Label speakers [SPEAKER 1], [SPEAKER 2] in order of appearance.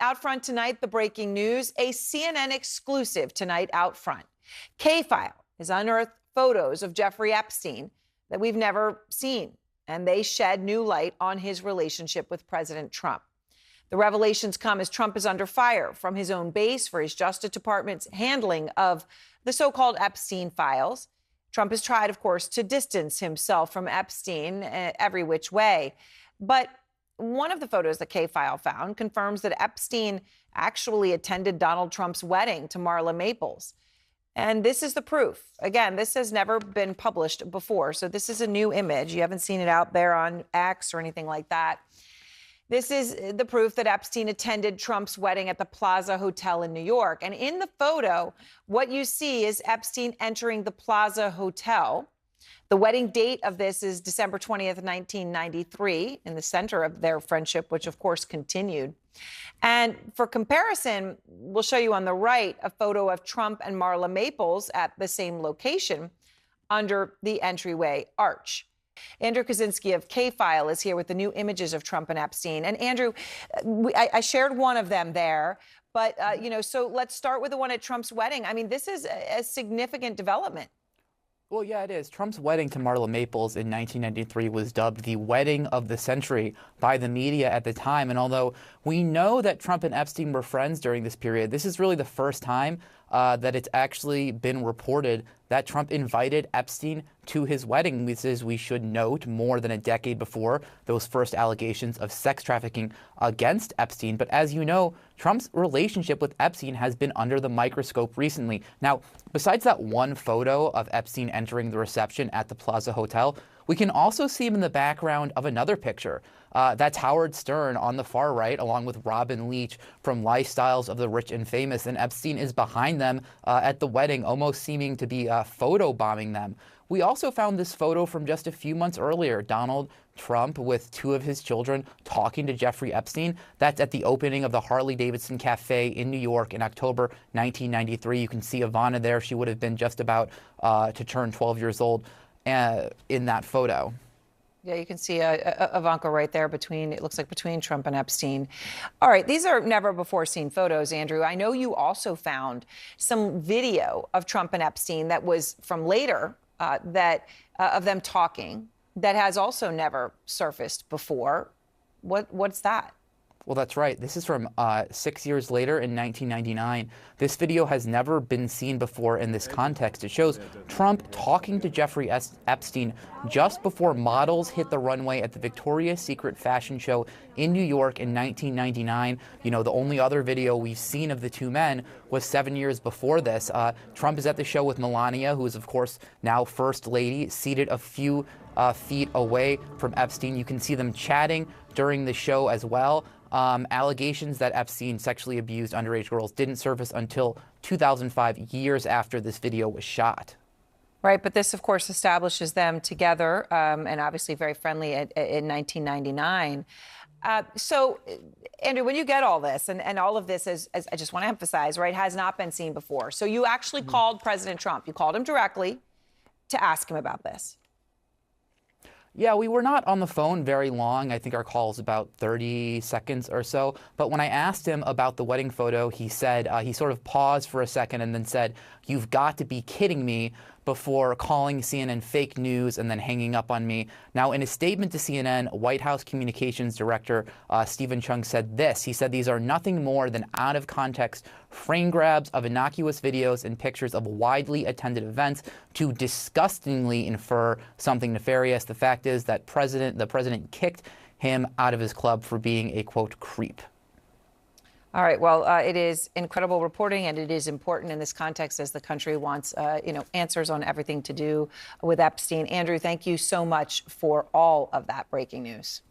[SPEAKER 1] out front tonight, the breaking news, a CNN exclusive tonight out front. K-File has unearthed photos of Jeffrey Epstein that we've never seen, and they shed new light on his relationship with President Trump. The revelations come as Trump is under fire from his own base for his Justice Department's handling of the so-called Epstein files. Trump has tried, of course, to distance himself from Epstein every which way. But one of the photos that K-File found confirms that Epstein actually attended Donald Trump's wedding to Marla Maples. And this is the proof. Again, this has never been published before. So this is a new image. You haven't seen it out there on X or anything like that. This is the proof that Epstein attended Trump's wedding at the Plaza Hotel in New York. And in the photo, what you see is Epstein entering the Plaza Hotel. The wedding date of this is December 20th, 1993, in the center of their friendship, which, of course, continued. And for comparison, we'll show you on the right a photo of Trump and Marla Maples at the same location under the entryway arch. Andrew Kaczynski of K-File is here with the new images of Trump and Epstein. And Andrew, I shared one of them there, but, so let's start with the one at Trump's wedding. I mean, this is a significant development.
[SPEAKER 2] Well, yeah, it is. Trump's wedding to Marla Maples in 1993 was dubbed the wedding of the century by the media at the time. And although we know that Trump and Epstein were friends during this period, this is really the first time that it's actually been reported that Trump invited Epstein to his wedding. This is, we should note, more than a decade before those first allegations of sex trafficking against Epstein. But as you know, Trump's relationship with Epstein has been under the microscope recently. Now, besides that one photo of Epstein entering the reception at the Plaza Hotel, we can also see him in the background of another picture. That's Howard Stern on the far right, along with Robin Leach from Lifestyles of the Rich and Famous. And Epstein is behind them at the wedding, almost seeming to be photobombing them. We also found this photo from just a few months earlier. Donald Trump with two of his children talking to Jeffrey Epstein. That's at the opening of the Harley-Davidson Cafe in New York in October 1993. You can see Ivana there. She would have been just about to turn 12 years old in that photo.
[SPEAKER 1] Yeah, you can see Ivanka right there it looks like between Trump and Epstein. All right, these are never before seen photos, Andrew. I know you also found some video of Trump and Epstein that was from later of them talking that has also never surfaced before. What's that?
[SPEAKER 2] Well, that's right. This is from 6 years later in 1999. This video has never been seen before in this context. It shows Trump talking to Jeffrey Epstein just before models hit the runway at the Victoria's Secret fashion show in New York in 1999. You know, the only other video we've seen of the two men was 7 years before this. Trump is at the show with Melania, who is, of course, now First Lady, seated a few feet away from Epstein. You can see them chatting during the show as well. Allegations that Epstein sexually abused underage girls didn't surface until 2005, years after this video was shot.
[SPEAKER 1] Right, but this, of course, establishes them together and obviously very friendly in 1999. So, Andrew, when you get all this, and all of this, as I just want to emphasize, right, has not been seen before. So you actually called President Trump. You called him directly to ask him about this.
[SPEAKER 2] Yeah, we were not on the phone very long. I think our call is about 30 seconds or so. But when I asked him about the wedding photo, he said, he sort of paused for a second and then said, "You've got to be kidding me," before calling CNN fake news and then hanging up on me. Now, in a statement to CNN, White House Communications Director Stephen Chung said this. He said these are nothing more than out-of-context frame grabs of innocuous videos and pictures of widely attended events to disgustingly infer something nefarious. The fact is that the president kicked him out of his club for being a, quote, creep.
[SPEAKER 1] All right. Well, it is incredible reporting, and it is important in this context as the country wants, answers on everything to do with Epstein. Andrew, thank you so much for all of that breaking news.